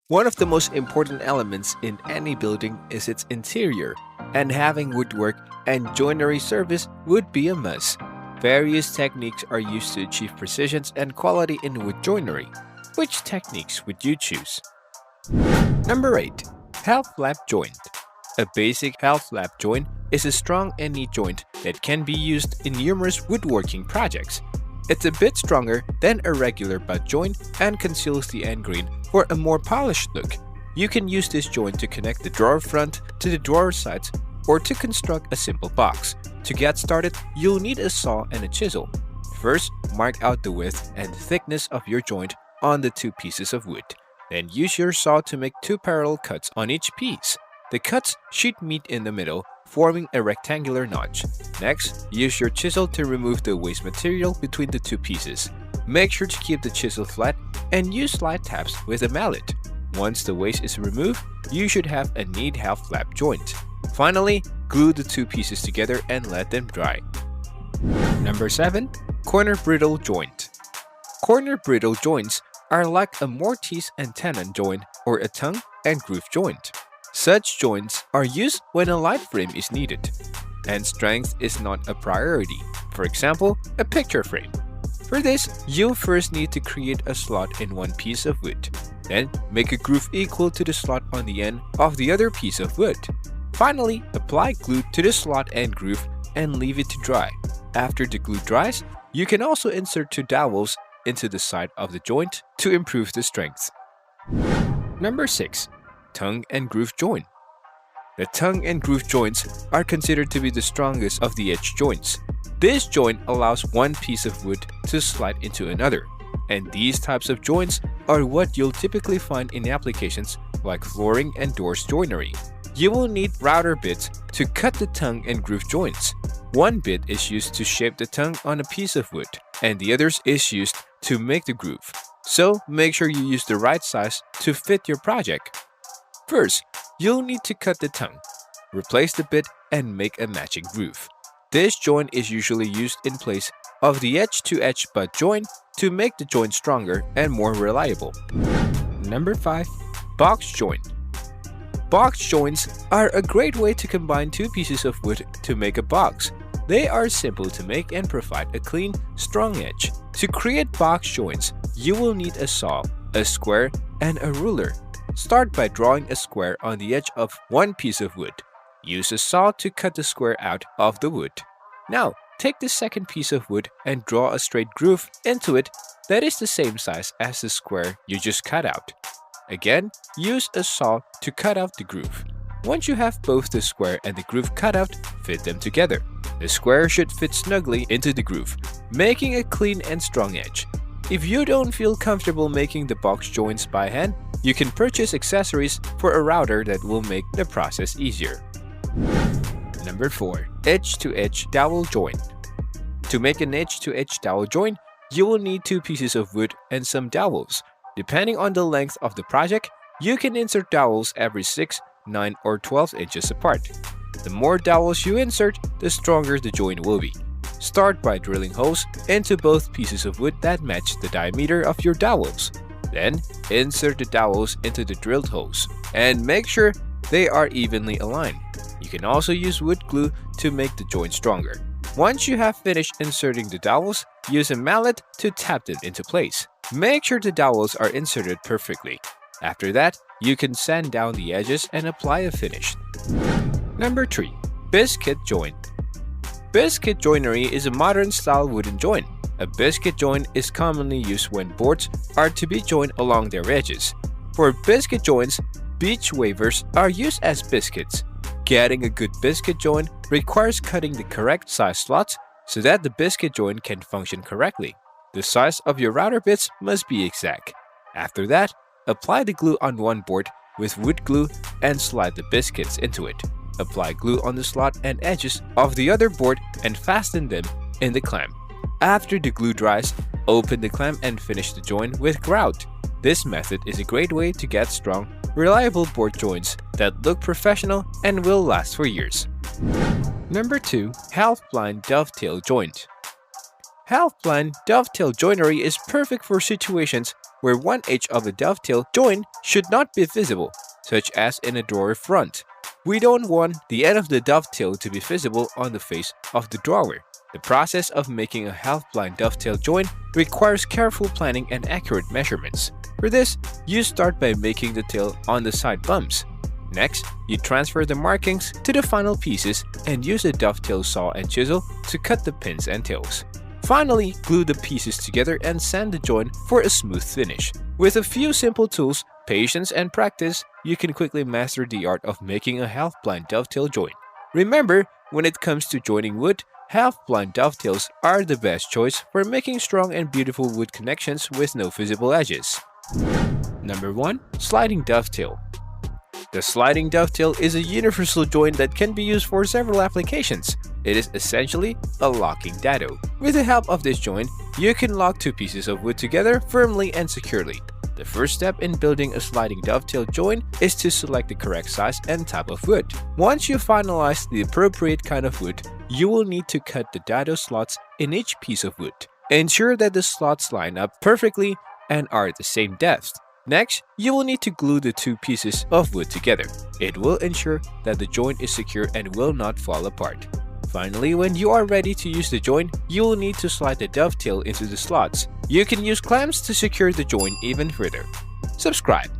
One of the most important elements in any building is its interior, and having woodwork and joinery service would be a must. Various techniques are used to achieve precision and quality in wood joinery. Which techniques would you choose? Number 8. Half-lap joint. A basic half-lap joint is a strong and neat joint that can be used in numerous woodworking projects. It's a bit stronger than a regular butt joint and conceals the end grain for a more polished look. You can use this joint to connect the drawer front to the drawer sides or to construct a simple box. To get started, you'll need a saw and a chisel. First, mark out the width and thickness of your joint on the two pieces of wood. Then use your saw to make two parallel cuts on each piece. The cuts should meet in the middle, forming a rectangular notch. Next, use your chisel to remove the waste material between the two pieces. Make sure to keep the chisel flat and use slight taps with a mallet. Once the waste is removed, you should have a neat half-lap joint. Finally, glue the two pieces together and let them dry. Number 7. Corner bridle joint. Corner bridle joints are like a mortise and tenon joint or a tongue and groove joint. Such joints are used when a light frame is needed, and strength is not a priority. For example, a picture frame. For this, you'll first need to create a slot in one piece of wood. Then, make a groove equal to the slot on the end of the other piece of wood. Finally, apply glue to the slot and groove and leave it to dry. After the glue dries, you can also insert two dowels into the side of the joint to improve the strength. Number 6. Tongue and groove joint. The tongue and groove joints are considered to be the strongest of the edge joints. This joint allows one piece of wood to slide into another, and these types of joints are what you'll typically find in applications like flooring and doors joinery. You will need router bits to cut the tongue and groove joints. One bit is used to shape the tongue on a piece of wood, and the other is used to make the groove. So make sure you use the right size to fit your project. First, you'll need to cut the tongue. Replace the bit and make a matching groove. This joint is usually used in place of the edge-to-edge butt joint to make the joint stronger and more reliable. Number 5. Box joint. Box joints are a great way to combine two pieces of wood to make a box. They are simple to make and provide a clean, strong edge. To create box joints, you will need a saw, a square, and a ruler. Start by drawing a square on the edge of one piece of wood. Use a saw to cut the square out of the wood. Now, take the second piece of wood and draw a straight groove into it that is the same size as the square you just cut out. Again, use a saw to cut out the groove. Once you have both the square and the groove cut out, fit them together. The square should fit snugly into the groove, making a clean and strong edge. If you don't feel comfortable making the box joints by hand, you can purchase accessories for a router that will make the process easier. Number 4. Edge-to-edge dowel joint. To make an edge-to-edge dowel joint, you will need two pieces of wood and some dowels. Depending on the length of the project, you can insert dowels every 6, 9, or 12 inches apart. The more dowels you insert, the stronger the joint will be. Start by drilling holes into both pieces of wood that match the diameter of your dowels. Then, insert the dowels into the drilled holes and make sure they are evenly aligned. You can also use wood glue to make the joint stronger. Once you have finished inserting the dowels, use a mallet to tap them into place. Make sure the dowels are inserted perfectly. After that, you can sand down the edges and apply a finish. Number 3. Biscuit joint. Biscuit joinery is a modern-style wooden joint. A biscuit joint is commonly used when boards are to be joined along their edges. For biscuit joints, beech wavers are used as biscuits. Getting a good biscuit joint requires cutting the correct size slots so that the biscuit joint can function correctly. The size of your router bits must be exact. After that, apply the glue on one board with wood glue and slide the biscuits into it. Apply glue on the slot and edges of the other board and fasten them in the clamp. After the glue dries, open the clamp and finish the joint with grout. This method is a great way to get strong, reliable board joints that look professional and will last for years. Number 2. Half-blind dovetail joint. Half-plan dovetail joinery is perfect for situations where one edge of a dovetail joint should not be visible, such as in a drawer front. We don't want the end of the dovetail to be visible on the face of the drawer. The process of making a half-plan dovetail joint requires careful planning and accurate measurements. For this, you start by making the tail on the side bumps. Next, you transfer the markings to the final pieces and use a dovetail saw and chisel to cut the pins and tails. Finally, glue the pieces together and sand the joint for a smooth finish. With a few simple tools, patience, and practice, you can quickly master the art of making a half-plan dovetail joint. Remember, when it comes to joining wood, half-plan dovetails are the best choice for making strong and beautiful wood connections with no visible edges. Number 1. Sliding dovetail. The sliding dovetail is a universal joint that can be used for several applications. It is essentially a locking dado. With the help of this joint, you can lock two pieces of wood together firmly and securely. The first step in building a sliding dovetail joint is to select the correct size and type of wood. Once you finalize the appropriate kind of wood, you will need to cut the dado slots in each piece of wood. Ensure that the slots line up perfectly and are the same depth. Next, you will need to glue the two pieces of wood together. It will ensure that the joint is secure and will not fall apart. Finally, when you are ready to use the joint, you will need to slide the dovetail into the slots. You can use clamps to secure the joint even further. Subscribe